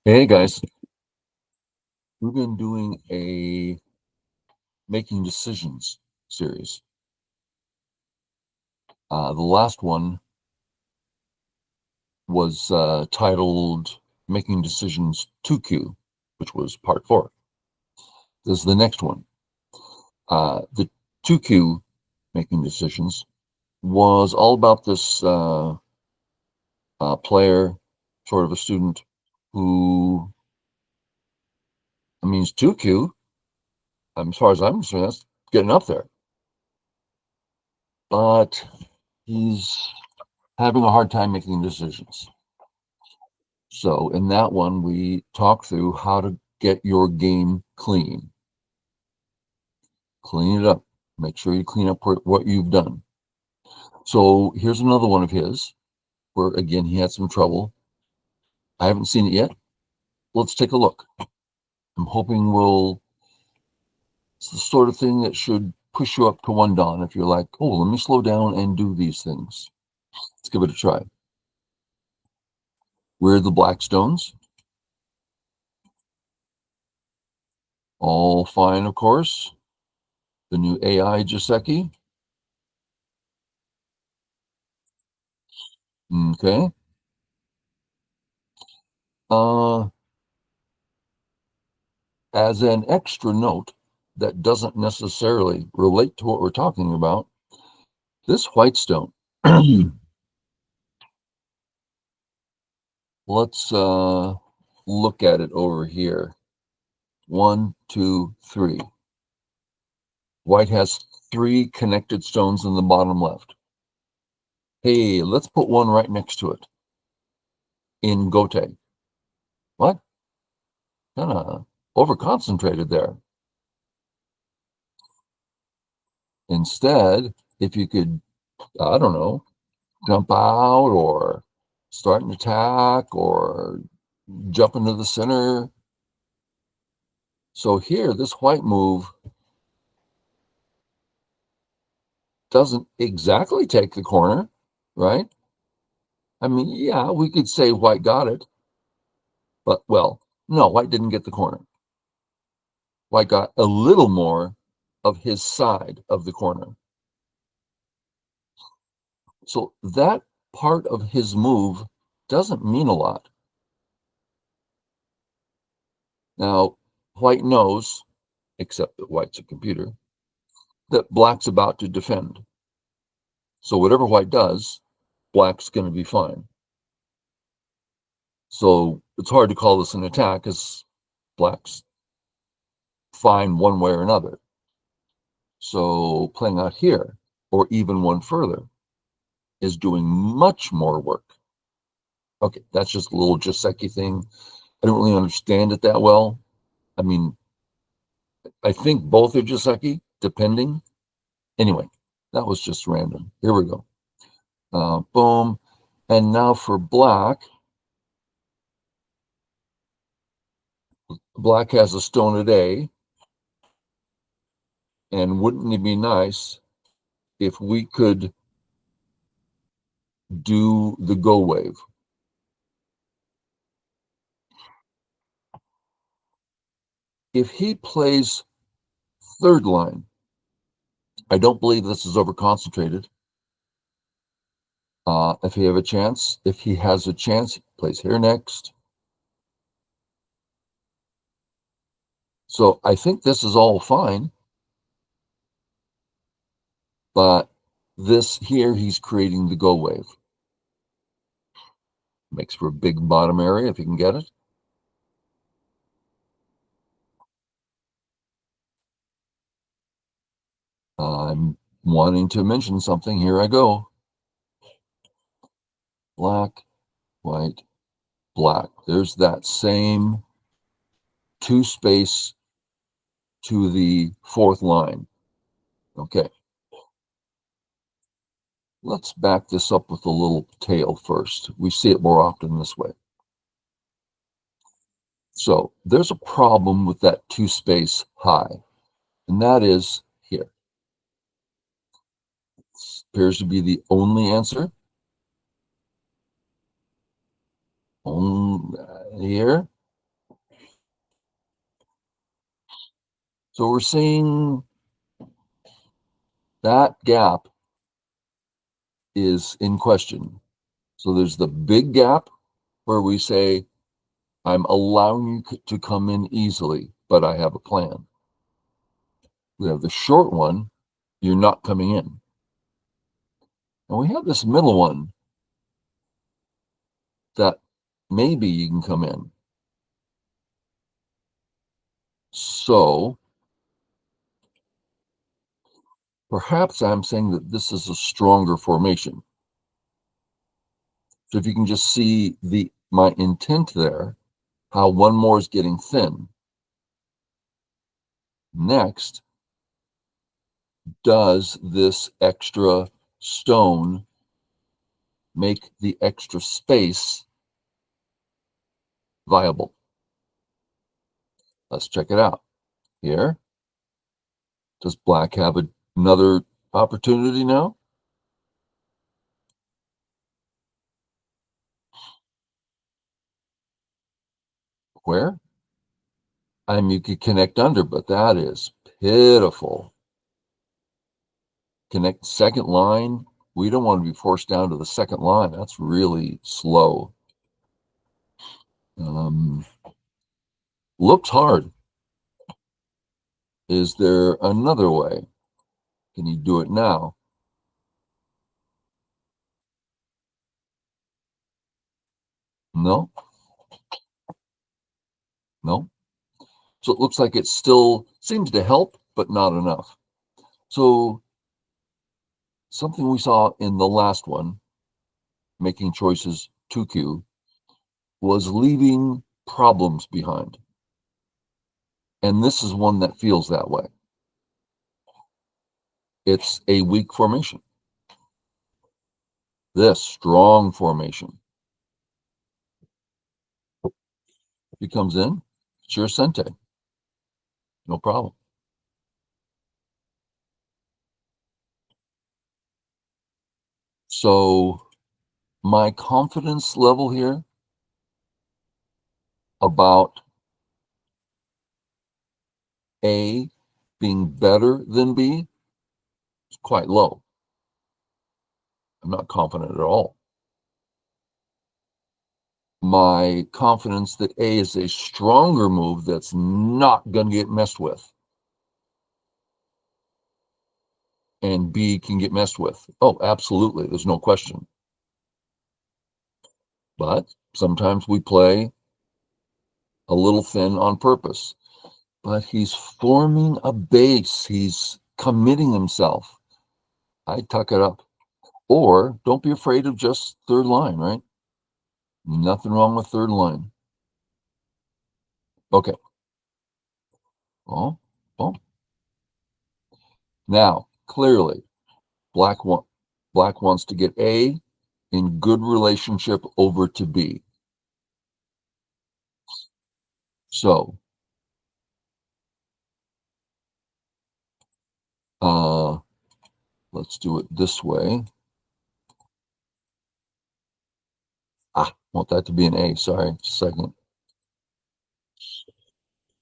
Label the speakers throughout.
Speaker 1: Hey guys, we've been doing a making decisions series. The last one was titled Making Decisions 2Q, which was part 4. This is the next one. The 2Q making decisions was all about this player, sort of a student who, I mean, it's 2Q. As far as I'm concerned, that's getting up there. But he's having a hard time making decisions. So in that one, we talk through how to get your game clean. Clean it up. Make sure you clean up what you've done. So here's another one of his where, again, he had some trouble. I haven't seen it yet. Let's take a look. I'm hoping it's the sort of thing that should push you up to one dawn if you're like, oh, let me slow down and do these things. Let's give it a try. Where are the black stones? All fine, of course. The new AI Joseki. Okay. Uh, as an extra note that doesn't necessarily relate to what we're talking about, this white stone, let's look at it over here. 1, 2, 3. White has 3 connected stones in the bottom left. Hey, let's put one right next to it in Gote. What? Kind of over-concentrated there. Instead, if you could, I don't know, jump out or start an attack or jump into the center. So here, this white move doesn't exactly take the corner, right? I mean, yeah, we could say white got it, but well, no, white didn't get the corner. White got a little more of his side of the corner. So that part of his move doesn't mean a lot. Now, white knows, except that white's a computer, that black's about to defend. So whatever white does, black's going to be fine. So it's hard to call this an attack because black's fine one way or another. So playing out here, or even one further, is doing much more work. Okay, that's just a little Joseki thing. I don't really understand it that well. I mean, I think both are Joseki, depending. Anyway, that was just random. Here we go. Boom. And now for black. Black has a stone at A. And wouldn't it be nice if we could do the go wave? If he plays third line, I don't believe this is over concentrated. If he have a chance, if he has a chance, he plays here next. So I think this is all fine. But this here, he's creating the go wave. Makes for a big bottom area if you can get it. I'm wanting to mention something. Here I go. Black, white, black. There's that same 2 space to the 4th line. Okay. Let's back this up with a little tail first. We see it more often this way. So there's a problem with that 2 space high, and that is here. This appears to be the only answer. Here. So we're seeing that gap is in question. So there's the big gap where we say, I'm allowing you to come in easily, but I have a plan. We have the short one, you're not coming in. And we have this middle one that maybe you can come in. So perhaps I'm saying that this is a stronger formation. So if you can just see my intent there, how one more is getting thin. Next, does this extra stone make the extra space viable? Let's check it out. Here, does black have another opportunity now? Where? I mean, you could connect under, but that is pitiful. Connect second line. We don't want to be forced down to the second line. That's really slow. Looks hard. Is there another way? Can you do it now? No, no. So it looks like it still seems to help, but not enough. So something we saw in the last one, making choices 2Q, was leaving problems behind. And this is one that feels that way. It's a weak formation. This strong formation. If he comes in, it's your sente. No problem. So my confidence level here about A being better than B is quite low. I'm not confident at all. My confidence that A is a stronger move that's not going to get messed with, and B can get messed with. Oh, absolutely. There's no question. But sometimes we play a little thin on purpose. But he's forming a base. He's committing himself. I tuck it up. Or don't be afraid of just third line, right? Nothing wrong with third line. Okay. Oh, oh. Now, clearly, black wants to get A in good relationship over to B. So, let's do it this way. Want that to be an A. Sorry, just a second.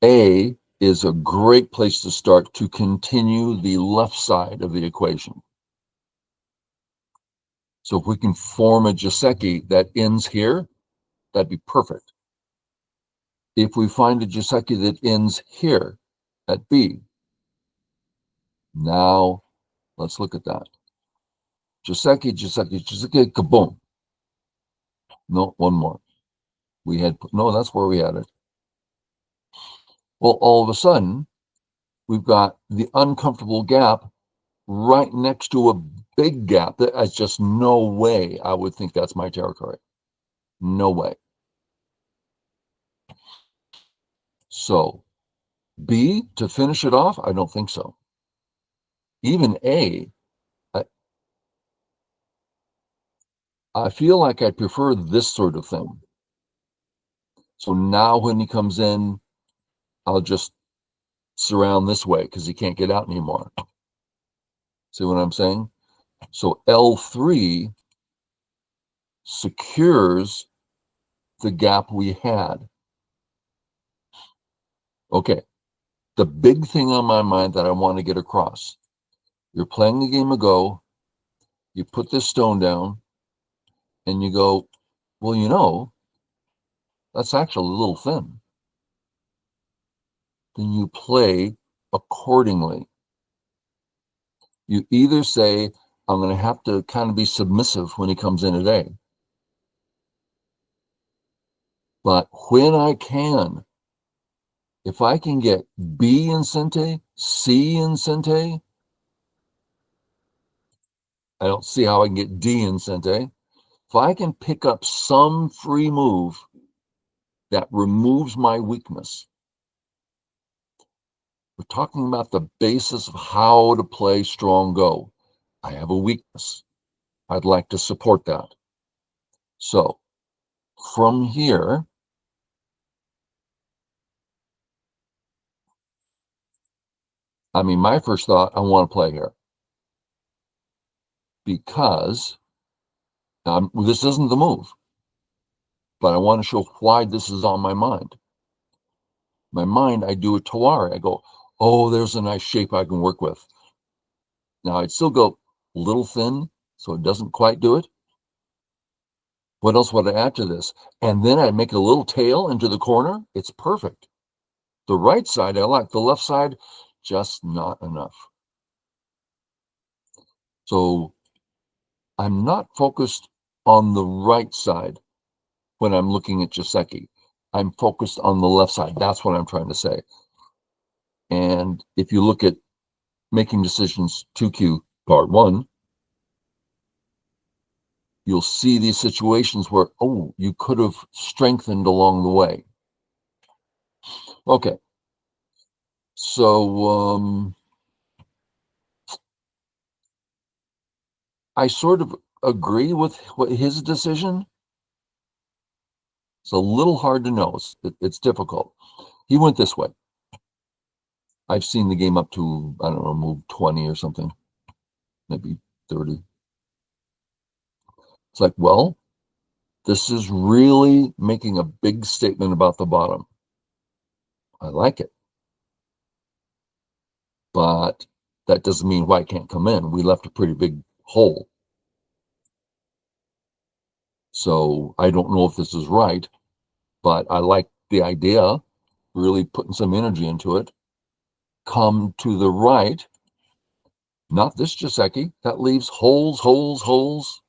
Speaker 1: A is a great place to start to continue the left side of the equation. So if we can form a Joseki that ends here, that'd be perfect. If we find a Joseki that ends here at B, now let's look at that. Joseki, Joseki, Joseki, kaboom. No, one more. No, that's where we had it. Well, all of a sudden, we've got the uncomfortable gap right next to a big gap. That's just no way I would think that's my territory. No way. So B, to finish it off, I don't think so. Even A, I feel like I prefer this sort of thing. So now when he comes in, I'll just surround this way because he can't get out anymore. See what I'm saying? So L3 secures the gap we had. Okay. the big thing on my mind that I want to get across. You're playing a game of Go, you put this stone down, and you go, well, that's actually a little thin. Then you play accordingly. You either say, I'm going to have to kind of be submissive when he comes in today. But when I can, if I can get B in Sente, C in Sente, I don't see how I can get D in Sente. If I can pick up some free move that removes my weakness, we're talking about the basis of how to play strong Go. I have a weakness. I'd like to support that. So from here, my first thought, I want to play here because this isn't the move, but I want to show why this is on my mind. My mind, I do a Tawari. I go, oh, there's a nice shape I can work with. Now, I'd still go a little thin, so it doesn't quite do it. What else would I add to this? And then I'd make a little tail into the corner. It's perfect. The right side, I like. The left side, just not enough. So I'm not focused on the right side when I'm looking at Joseki. I'm focused on the left side. That's what I'm trying to say. And if you look at making decisions 2Q part 1, you'll see these situations where, oh, you could have strengthened along the way. Okay. So I sort of agree with his decision. It's a little hard to know. It's difficult. He went this way. I've seen the game up to, I don't know, move 20 or something, maybe 30. It's like, well, this is really making a big statement about the bottom. I like it. But that doesn't mean white can't come in. We left a pretty big hole. So I don't know if this is right, but I like the idea, really putting some energy into it. Come to the right, not this Joseki. That leaves holes, holes, holes.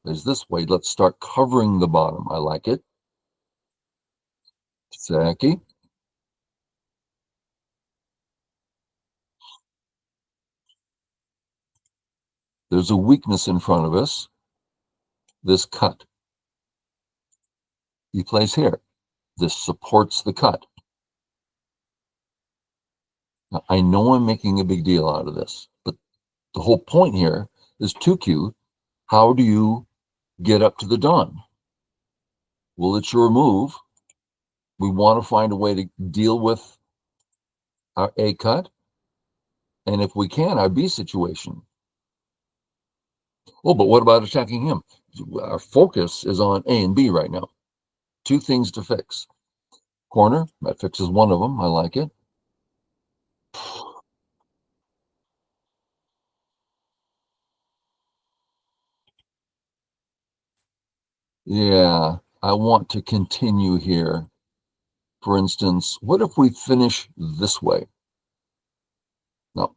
Speaker 1: There's this way. Let's start covering the bottom. I like it. Joseki. There's a weakness in front of us. This cut. He plays here. This supports the cut. Now, I know I'm making a big deal out of this, but the whole point here is 2Q. How do you get up to the dawn? Well, it's your move. We want to find a way to deal with our A cut. And if we can, our B situation. Oh, but what about attacking him? Our focus is on A and B right now. Two things to fix. Corner, that fixes one of them. I like it. Yeah, I want to continue here. For instance, what if we finish this way? Now,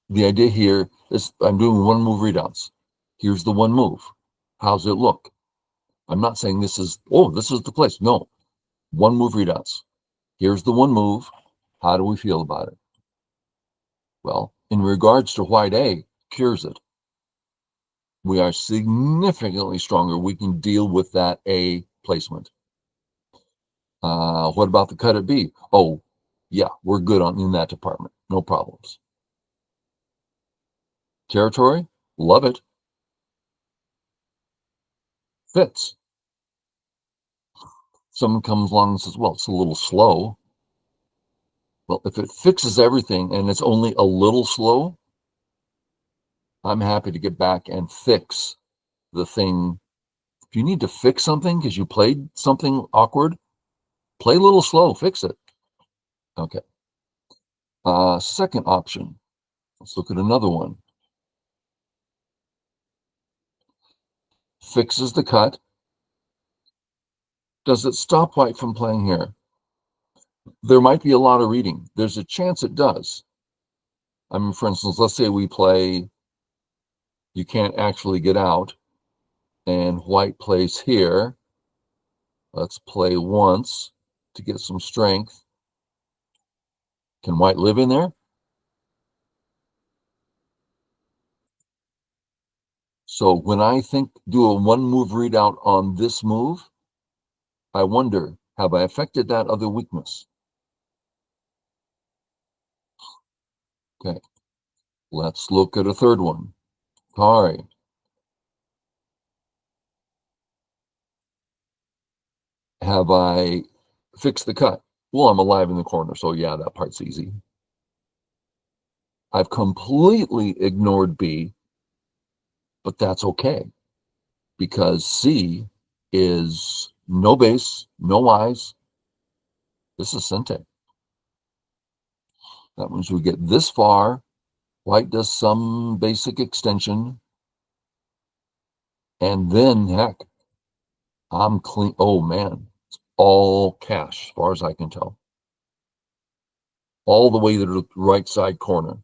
Speaker 1: the idea here is I'm doing one move readouts. Here's the one move. How's it look? I'm not saying this is the place. No, one move readouts. Here's the one move. How do we feel about it? Well, in regards to white A, cures it. We are significantly stronger. We can deal with that A placement. What about the cut at B? Oh, yeah, we're good in that department. No problems. Territory, love it. Fits. Someone comes along and says, well, it's a little slow. Well, if it fixes everything and it's only a little slow, I'm happy to get back and fix the thing. If you need to fix something because you played something awkward, play a little slow, fix it. Okay. Second option, let's look at another one. Fixes the cut. Does it stop white from playing here? There might be a lot of reading. There's a chance it does. I mean, for instance, let's say we play, you can't actually get out, and white plays here. Let's play once to get some strength. Can white live in there? So when I do a one move readout on this move, I wonder, have I affected that other weakness? Okay, let's look at a third one. Sorry. Have I fixed the cut? Well, I'm alive in the corner, so yeah, that part's easy. I've completely ignored B, but that's okay, because C is no base, no eyes. This is Sente. That means we get this far. White does some basic extension. And then, heck, I'm clean. Oh, man. It's all cash, as far as I can tell. All the way to the right side corner.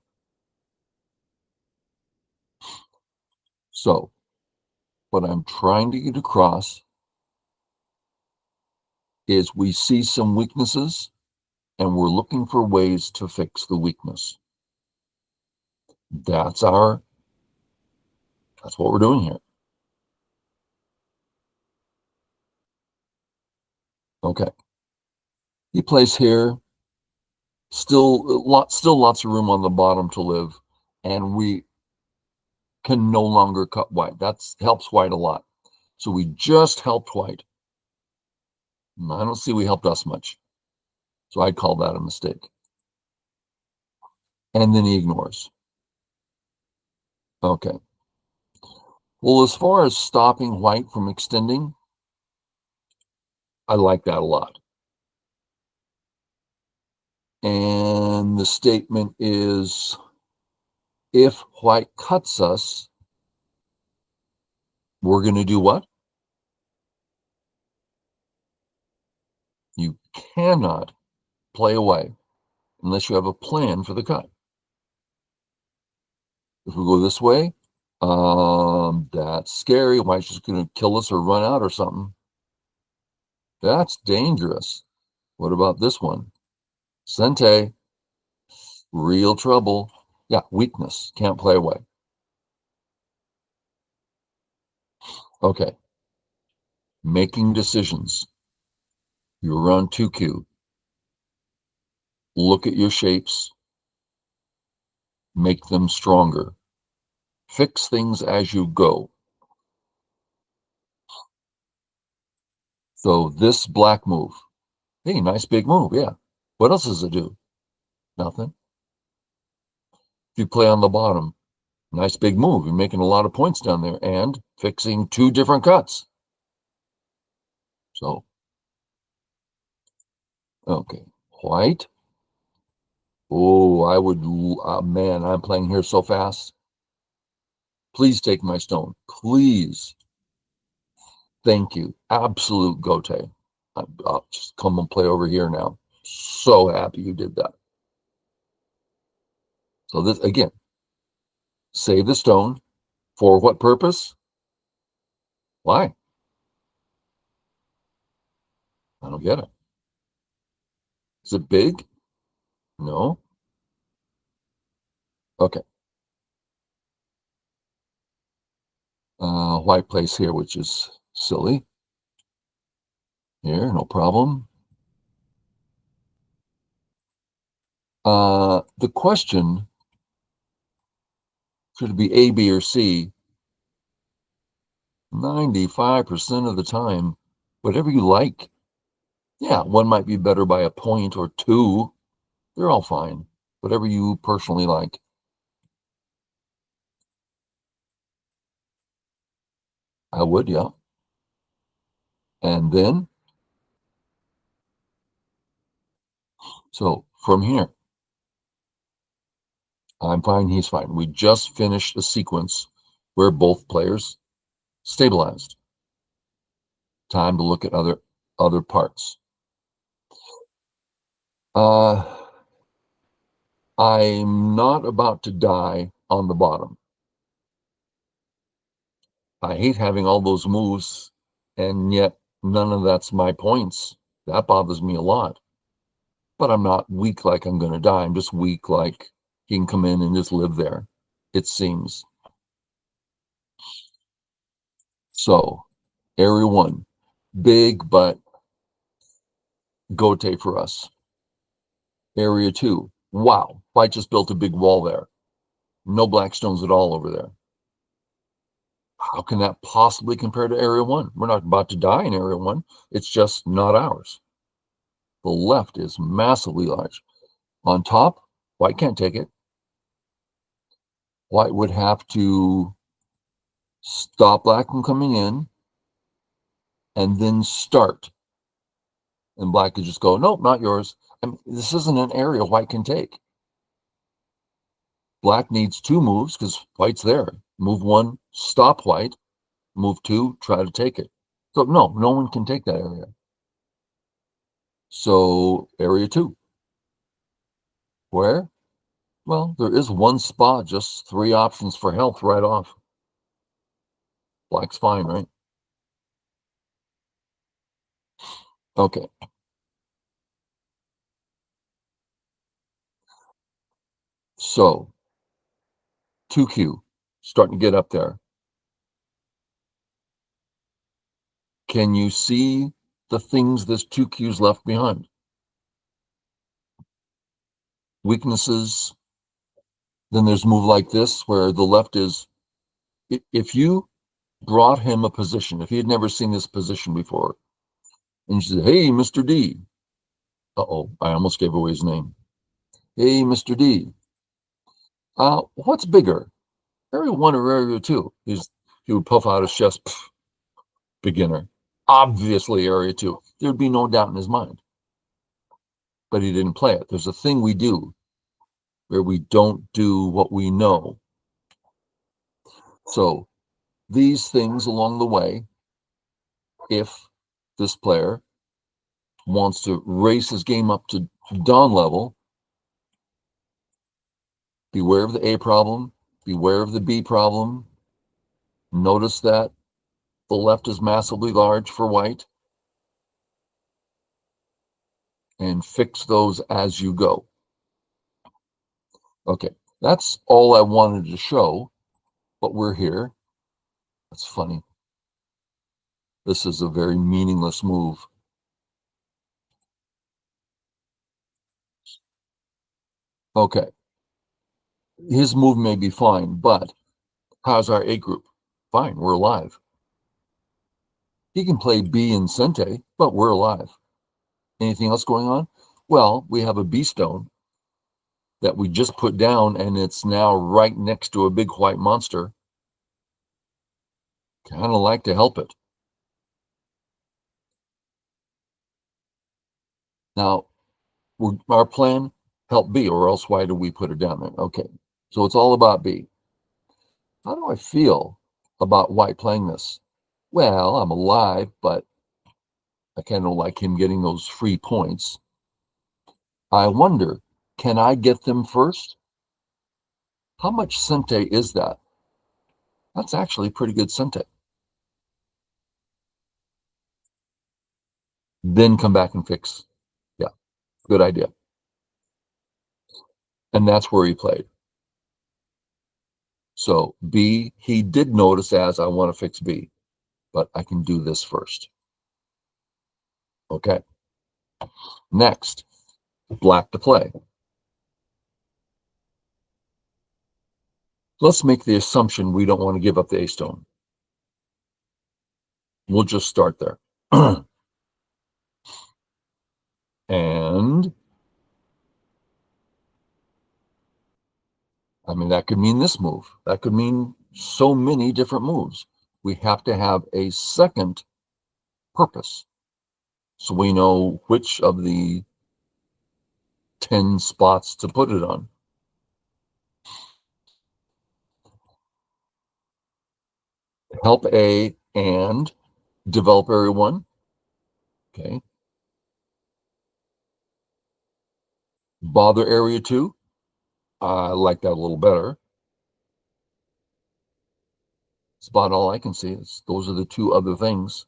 Speaker 1: So, what I'm trying to get across is we see some weaknesses, and we're looking for ways to fix the weakness. That's what we're doing here. Okay. He plays here. Still lots of room on the bottom to live, and we can no longer cut white. That helps white a lot. So we just helped white. I don't see we helped us much. So I'd call that a mistake. And then he ignores. Okay. Well, as far as stopping white from extending, I like that a lot. And the statement is, if white cuts us, we're going to do what? You cannot play away unless you have a plan for the cut. If we go this way, that's scary. White's just going to kill us or run out or something. That's dangerous. What about this one? Sente, real trouble. Yeah, weakness, can't play away. Okay, making decisions. You're on 2Q. Look at your shapes, make them stronger. Fix things as you go. So this black move, hey, nice big move, yeah. What else does it do? Nothing. If you play on the bottom, nice big move. You're making a lot of points down there and fixing two different cuts. So, okay, white. Oh, I would, man, I'm playing here so fast. Please take my stone. Please. Thank you. Absolute gote. I'll just come and play over here now. So happy you did that. So this, again, save the stone. For what purpose? Why? I don't get it. Is it big? No. Okay. White plays here, which is silly. Here, no problem. The question, should it be A, B, or C? 95% of the time, whatever you like. Yeah, one might be better by a point or two. They're all fine. Whatever you personally like. I would, yeah. And then, so from here, I'm fine, he's fine. We just finished a sequence where both players stabilized. Time to look at other parts. I'm not about to die on the bottom. I hate having all those moves, and yet none of that's my points. That bothers me a lot. But I'm not weak like I'm going to die. I'm just weak like he can come in and just live there, it seems. So, area 1, big but gote for us. Area 2, wow, I just built a big wall there. No black stones at all over there. How can that possibly compare to area 1? We're not about to die in area 1. It's just not ours. The left is massively large. On top, white can't take it. White would have to stop black from coming in and then start. And black could just go, nope, not yours. I mean, this isn't an area white can take. Black needs 2 moves because white's there. Move 1, stop white. Move 2, try to take it. So no one can take that area. So area 2. Where? Well, there is one spot, just 3 options for health right off. Black's fine, right? Okay. So 2Q, starting to get up there. Can you see the things this 2Q's left behind? Weaknesses. Then there's move like this where the left is, if you brought him a position, if he had never seen this position before, and you said, hey, Mr. D. Uh-oh, I almost gave away his name. Hey, Mr. D. What's bigger, area 1 or area 2? He would puff out his chest, beginner. Obviously area 2. There'd be no doubt in his mind. But he didn't play it. There's a thing we do where we don't do what we know. So these things along the way, if this player wants to raise his game up to dawn level, beware of the A problem, beware of the B problem. Notice that the left is massively large for white, and fix those as you go. Okay, that's all I wanted to show, but we're here. That's funny. This is a very meaningless move. Okay, his move may be fine, but how's our A group? Fine, we're alive. He can play B and Sente, but we're alive. Anything else going on? Well, we have a B stone that we just put down, and it's now right next to a big white monster. Kind of like to help it. Now, our plan, help B, or else why do we put it down there? Okay, so it's all about B. How do I feel about white playing this? Well, I'm alive, but I kind of like him getting those free points. I wonder, can I get them first? How much Sente is that? That's actually pretty good Sente. Then come back and fix. Yeah, good idea. And that's where he played. So B, he did notice as I want to fix B, but I can do this first. Okay. Next, black to play. Let's make the assumption we don't want to give up the A stone. We'll just start there. And I mean, that could mean this move. That could mean so many different moves. We have to have a second purpose, so we know which of the 10 spots to put it on. help A and develop area 1. Okay. Bother area 2. I like that a little better. It's about all I can see. Those are the two other things.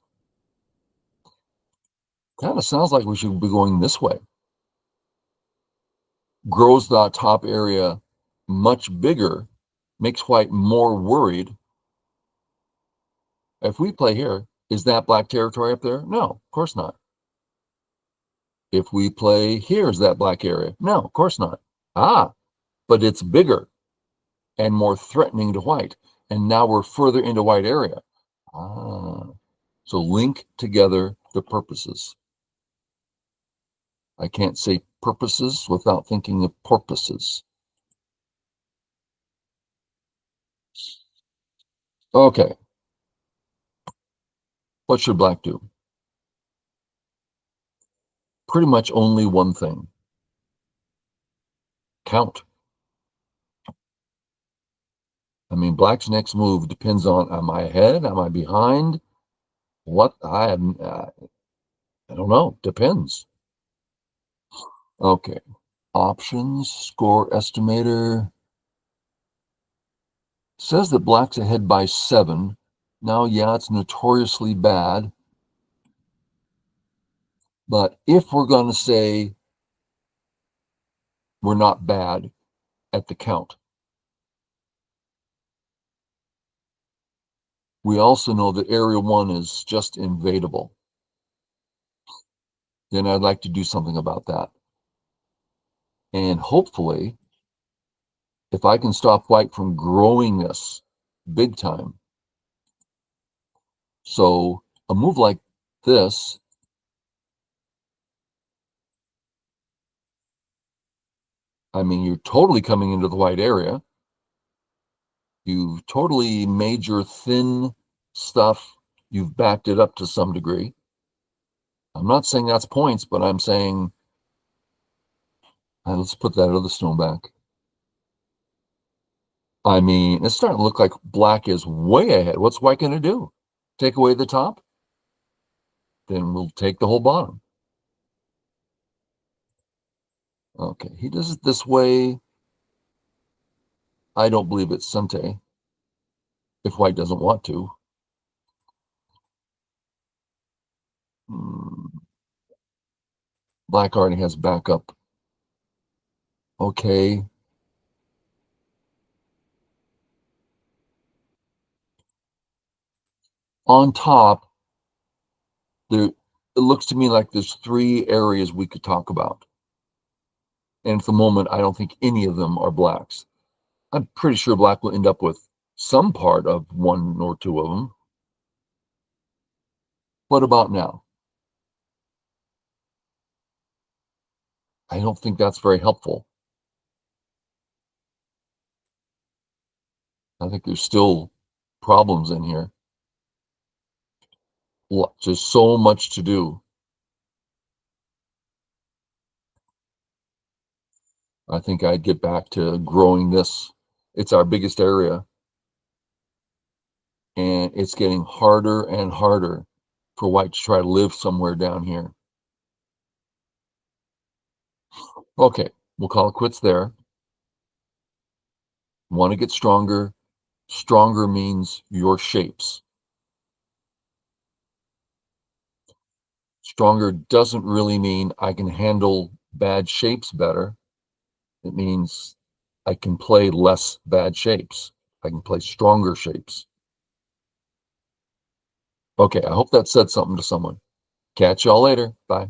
Speaker 1: Kind of sounds like we should be going this way. Grows the top area much bigger, makes white more worried. If we play here, is that black territory up there? No, of course not. If we play here, is that black area? No, of course not. Ah, but it's bigger and more threatening to white. And now we're further into white area. Ah, so link together the purposes. I can't say purposes without thinking of porpoises. Okay. What should black do? Pretty much only one thing. Count. I mean, black's next move depends on, am I ahead? Am I behind? What? I don't know. Depends. Okay. Options, score estimator. Says that black's ahead by 7. Now, yeah, it's notoriously bad. But if we're going to say we're not bad at the count, we also know that area 1 is just invadable. Then I'd like to do something about that. And hopefully, if I can stop white from growing this big time. So a move like this, I mean, you're totally coming into the white area. You've totally made your thin stuff, you've backed it up to some degree. I'm not saying that's points, but I'm saying, let's put that other stone back. I mean, it's starting to look like black is way ahead. What's white going to do? Take away the top? Then we'll take the whole bottom. Okay, he does it this way. I don't believe it's Sente, if white doesn't want to. Black already has backup. Okay. On top, it looks to me like there's 3 areas we could talk about. And at the moment, I don't think any of them are blacks. I'm pretty sure black will end up with some part of 1 or 2 of them. What about now? I don't think that's very helpful. I think there's still problems in here. Just so much to do. I think I'd get back to growing this. It's our biggest area. And it's getting harder and harder for white to try to live somewhere down here. Okay, we'll call it quits there. Want to get stronger. Stronger means your shapes. Stronger doesn't really mean I can handle bad shapes better. It means I can play less bad shapes. I can play stronger shapes. Okay, I hope that said something to someone. Catch y'all later. Bye.